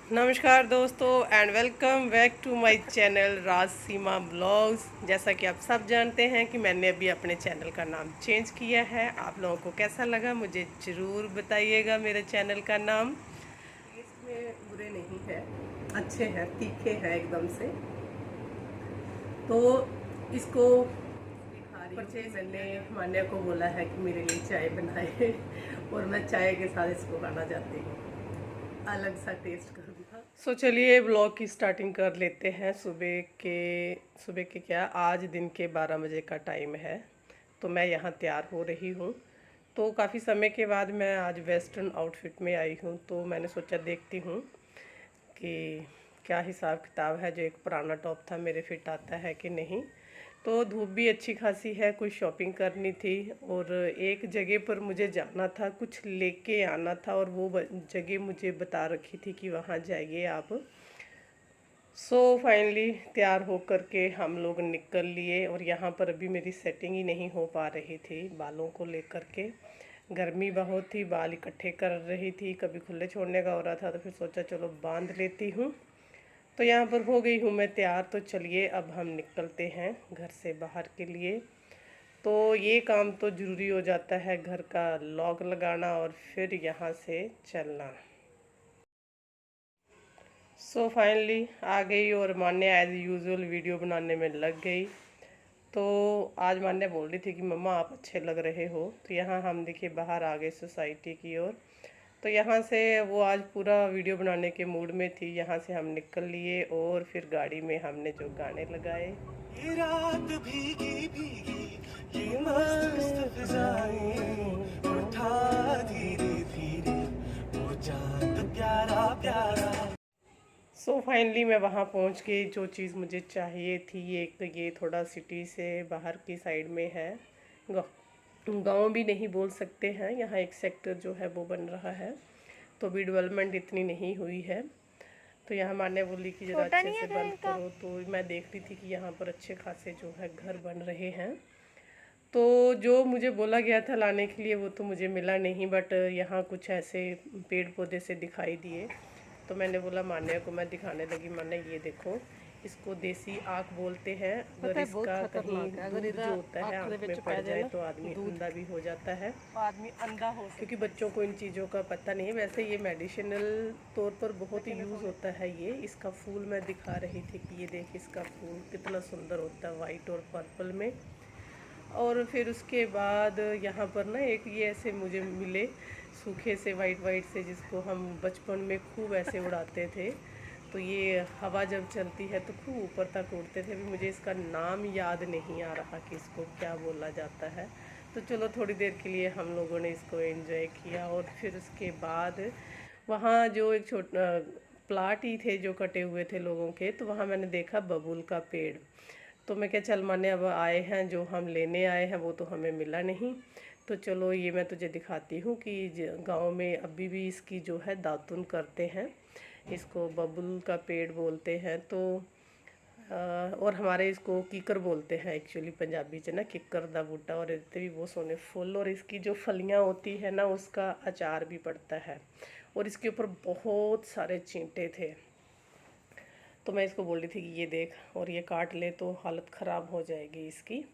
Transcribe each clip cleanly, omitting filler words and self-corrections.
नमस्कार दोस्तों and welcome back to my channel Raj Seema blogs. जैसा कि आप सब जानते हैं कि मैंने अभी अपने चैनल का नाम चेंज किया है। आप लोगों को कैसा लगा मुझे ज़रूर बताइएगा। मेरे चैनल का नाम इसमें बुरे नहीं है, अच्छे हैं, तीखे हैं एकदम से। तो इसको बच्चे मैंने मान्या को बोला है कि मेरे लिए चाय बनाए और मैं चाय के साथ इसको खाना चाहती हूँ, अलग सा टेस्ट करूँगा। सो चलिए ब्लॉग की स्टार्टिंग कर लेते हैं। सुबह के क्या, आज दिन के 12 बजे का टाइम है। तो मैं यहाँ तैयार हो रही हूँ। तो काफ़ी समय के बाद मैं आज वेस्टर्न आउटफिट में आई हूँ। तो मैंने सोचा देखती हूँ कि क्या हिसाब किताब है, जो एक पुराना टॉप था मेरे फिट आता है कि नहीं। तो धूप भी अच्छी खासी है, कुछ शॉपिंग करनी थी और एक जगह पर मुझे जाना था, कुछ लेके आना था और वो जगह मुझे बता रखी थी कि वहाँ जाइए आप। सो फाइनली तैयार हो कर के हम लोग निकल लिए और यहाँ पर अभी मेरी सेटिंग ही नहीं हो पा रही थी बालों को लेकर के। गर्मी बहुत थी, बाल इकट्ठे कर रही थी, कभी खुले छोड़ने का हो रहा था, तो फिर सोचा चलो बांध लेती हूँ। तो यहाँ पर हो गई हूँ मैं तैयार। तो चलिए अब हम निकलते हैं घर से बाहर के लिए। तो ये काम तो ज़रूरी हो जाता है, घर का लॉक लगाना और फिर यहाँ से चलना। सो फाइनली आ गई और मान्या एज यूजुअल वीडियो बनाने में लग गई। तो आज मान्या बोल रही थी कि मम्मा आप अच्छे लग रहे हो। तो यहाँ हम देखिए बाहर आ गए सोसाइटी की ओर। तो यहाँ से वो आज पूरा वीडियो बनाने के मूड में थी। यहाँ से हम निकल लिए और फिर गाड़ी में हमने जो गाने लगाए, ये रात भीगी भीगी ये मस्त फिजाएं, उठा धीरे धीरे वो चांद प्यारा प्यारा। सो फाइनली मैं वहाँ पहुँच गई। जो चीज़ मुझे चाहिए थी, एक तो ये थोड़ा सिटी से बाहर की साइड में है, गांव भी नहीं बोल सकते हैं, यहाँ एक सेक्टर जो है वो बन रहा है। तो भी डेवलपमेंट इतनी नहीं हुई है। तो यहाँ माने बोली कि ज़रा अच्छे से बंद करो। तो मैं देख रही थी कि यहाँ पर अच्छे खासे जो है घर बन रहे हैं। तो जो मुझे बोला गया था लाने के लिए वो तो मुझे मिला नहीं, बट यहाँ कुछ ऐसे पेड़ पौधे से दिखाई दिए। तो मैंने बोला मान्या को, मैं दिखाने लगी, मान्या ये देखो, इसको देसी आँख बोलते हैं। अगर इसका कहीं दूध जो होता है आँख में पड़ जाए तो आदमी अंधा भी हो जाता है, आदमी अंधा हो, क्योंकि बच्चों को इन चीज़ों का पता नहीं है। वैसे ये मेडिसिनल तौर पर बहुत ही यूज़ होता है। ये इसका फूल मैं दिखा रही थी कि ये देख, इसका फूल कितना सुंदर होता है वाइट और पर्पल में। और फिर उसके बाद यहाँ पर ना एक ये ऐसे मुझे मिले सूखे से वाइट वाइट से, जिसको हम बचपन में खूब ऐसे उड़ाते थे। तो ये हवा जब चलती है तो खूब ऊपर तक उड़ते थे। अभी मुझे इसका नाम याद नहीं आ रहा कि इसको क्या बोला जाता है। तो चलो थोड़ी देर के लिए हम लोगों ने इसको एंजॉय किया। और फिर उसके बाद वहाँ जो एक छोटा प्लाट ही थे जो कटे हुए थे लोगों के, तो वहाँ मैंने देखा बबूल का पेड़। तो मैं क्या, चल माने अब आए हैं, जो हम लेने आए हैं वो तो हमें मिला नहीं। तो चलो ये मैं तुझे दिखाती हूँ कि गांव में अभी भी इसकी जो है दातुन करते हैं। इसको बबूल का पेड़ बोलते हैं। तो और हमारे इसको कीकर बोलते हैं एक्चुअली पंजाबी च ना, किकर दा बूटा। और इतने भी बहुत सोने फुल, और इसकी जो फलियाँ होती है ना उसका अचार भी पड़ता है। और इसके ऊपर बहुत सारे चींटे थे। तो मैं इसको बोल रही थी कि ये देख, और ये काट ले तो हालत ख़राब हो जाएगी इसकी।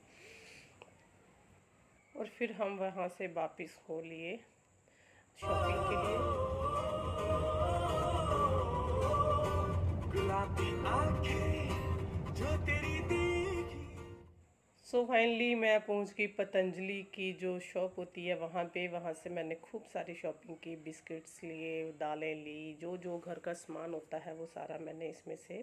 और फिर हम वहाँ से वापस हो लिए शॉपिंग के लिए। सो फाइनली मैं पहुंच गई पतंजलि की जो शॉप होती है वहाँ पे। वहाँ से मैंने खूब सारी शॉपिंग की, बिस्किट्स लिए, दालें ली, जो जो घर का सामान होता है वो सारा मैंने इसमें से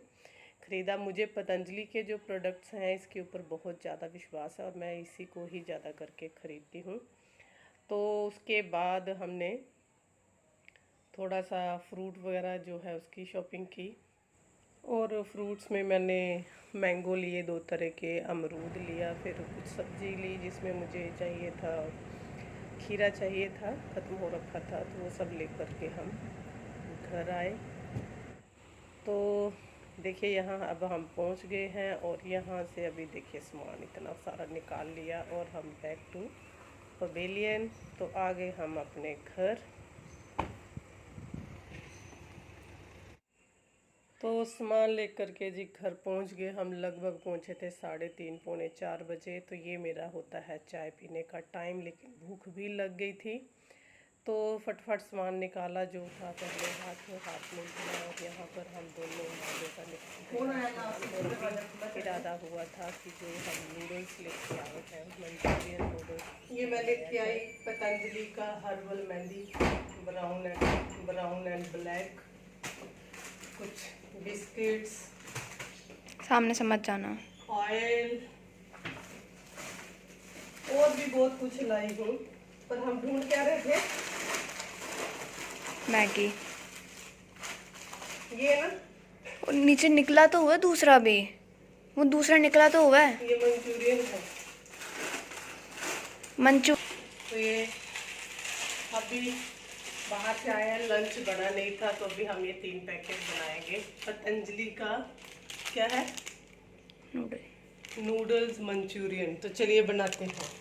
ख़रीदा। मुझे पतंजलि के जो प्रोडक्ट्स हैं इसके ऊपर बहुत ज़्यादा विश्वास है और मैं इसी को ही ज़्यादा करके ख़रीदती हूँ। तो उसके बाद हमने थोड़ा सा फ्रूट वगैरह जो है उसकी शॉपिंग की। और फ्रूट्स में मैंने मैंगो लिए, 2 तरह के, अमरूद लिया, फिर कुछ सब्ज़ी ली जिसमें मुझे चाहिए था, खीरा चाहिए था, ख़त्म हो रखा था, तो वो सब लेकर के हम घर आए। तो देखिए यहाँ अब हम पहुँच गए हैं और यहाँ से अभी देखिए सामान इतना सारा निकाल लिया और हम बैक टू पवेलियन। तो आ गए हम अपने घर। तो सामान लेकर के जी घर पहुंच गए। हम लगभग पहुंचे थे 3:30 पौने 4 बजे। तो ये मेरा होता है चाय पीने का टाइम, लेकिन भूख भी लग गई थी तो फटफट सामान निकाला जो था पहले हाथ में धोया। और यहाँ पर हम दोनों इरादा हुआ था कि जो हम नूडल्स लेके आए हैं मंचूरियन नूडल्स, ये मैं लेके आई पतंजलि का herbal mehndi brown and black, कुछ बिस्किट्स, सामने से मत जाना, ऑयल और भी बहुत कुछ लाई हूँ। पर हम ढूंढ क्या रहे थे? मैगी। ये ना, और नीचे निकला तो हुआ दूसरा भी, वो दूसरा निकला तो हुआ है। ये मंचूरियन है। मंचूरियन तो ये अभी बाहर से आया है, लंच बना नहीं था तो अभी हम ये 3 पैकेट बनाएंगे पतंजलि का। क्या है? Noodles Manchurian. तो चलिए बनाते हैं।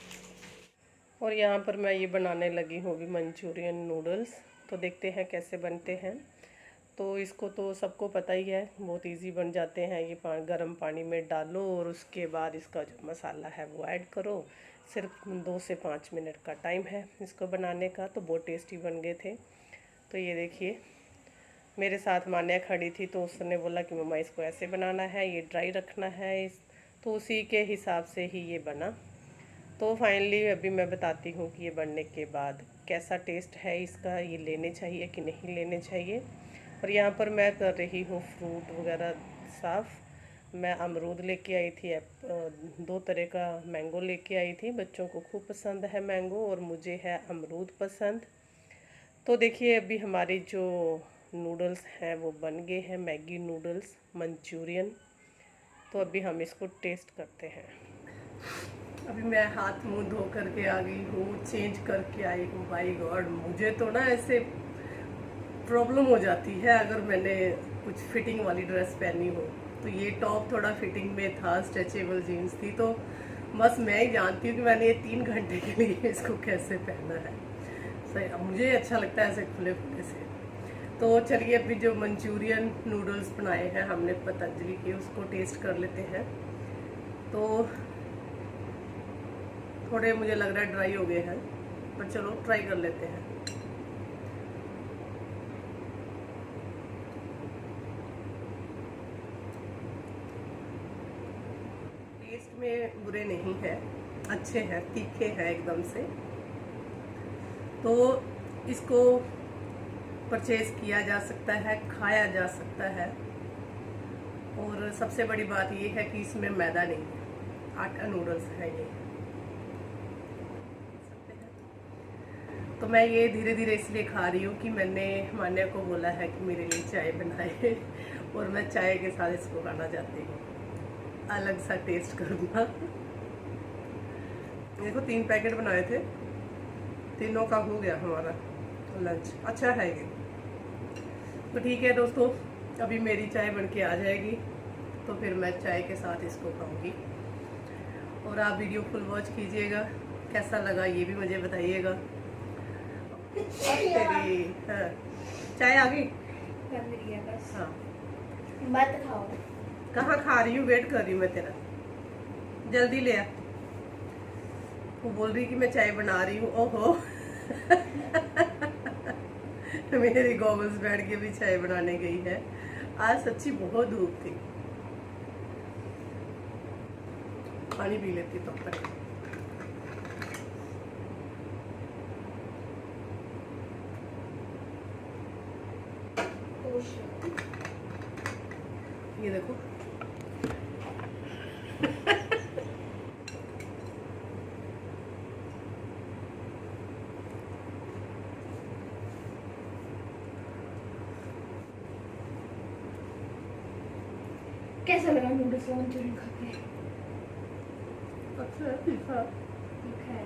और यहाँ पर मैं ये बनाने लगी हूँ अभी मंचूरियन नूडल्स। तो देखते हैं कैसे बनते हैं। तो इसको तो सबको पता ही है, बहुत इजी बन जाते हैं। ये गर्म पानी में डालो और उसके बाद इसका जो मसाला है वो ऐड करो। सिर्फ 2 से 5 मिनट का टाइम है इसको बनाने का। तो बहुत टेस्टी बन गए थे। तो ये देखिए, मेरे साथ मान्या खड़ी थी तो उसने बोला कि मम्मा इसको ऐसे बनाना है, ये ड्राई रखना है। तो उसी के हिसाब से ही ये बना। तो फाइनली अभी मैं बताती हूँ कि ये बनने के बाद कैसा टेस्ट है इसका, ये लेने चाहिए कि नहीं लेने चाहिए। और यहाँ पर मैं कर रही हूँ फ्रूट वगैरह साफ़। मैं अमरूद लेके आई थी, 2 तरह का मैंगो लेके आई थी। बच्चों को खूब पसंद है मैंगो और मुझे है अमरूद पसंद। तो देखिए अभी हमारी जो नूडल्स हैं वो बन गए हैं, मैगी नूडल्स मंचूरियन। तो अभी हम इसको टेस्ट करते हैं। अभी मैं हाथ मुंह धो करके आ गई हूँ, चेंज करके आई हूँ। भाई गॉड, मुझे तो ना ऐसे प्रॉब्लम हो जाती है अगर मैंने कुछ फिटिंग वाली ड्रेस पहनी हो। तो ये टॉप थोड़ा फिटिंग में था, स्ट्रेचेबल जीन्स थी। तो बस मैं ही जानती हूँ कि मैंने ये 3 घंटे के लिए इसको कैसे पहना है। सही, मुझे अच्छा लगता है ऐसे खुले खुले से। तो चलिए अभी जो मंचूरियन नूडल्स बनाए हैं हमने पतंजलि के, उसको टेस्ट कर लेते हैं। तो थोड़े मुझे लग रहा है ड्राई हो गए हैं, पर चलो ट्राई कर लेते हैं। टेस्ट में बुरे नहीं है, अच्छे हैं, तीखे हैं एकदम से। तो इसको परचेज किया जा सकता है, खाया जा सकता है। और सबसे बड़ी बात ये है कि इसमें मैदा नहीं है, आटा नूडल्स है ये। तो मैं ये धीरे धीरे इसलिए खा रही हूँ कि मैंने मान्या को बोला है कि मेरे लिए चाय बनाए और मैं चाय के साथ इसको खाना चाहती हूँ, अलग सा टेस्ट करूँगा। देखो 3 पैकेट बनाए थे, तीनों का हो गया हमारा लंच। अच्छा है ये। तो ठीक है दोस्तों, अभी मेरी चाय बन के आ जाएगी तो फिर मैं चाय के साथ इसको खाऊंगी। और आप वीडियो फुल वॉच कीजिएगा, कैसा लगा ये भी मुझे बताइएगा। तेरी हाँ, चाय आ गई? बस हाँ, मत खाओ। कहाँ खा रही हूँ, वेट कर रही हूँ मैं तेरा, जल्दी ले आ। वो बोल रही कि मैं चाय बना रही हूँ। ओहो मेरी गॉगल्स बैठ के भी चाय बनाने गई है। आज सच्ची बहुत धूप थी। पानी पी लेती तब तक। ये देखो कैसा लगा नूडल्स मंचूरियन खा के? अच्छा है, तीखा। ठीक है।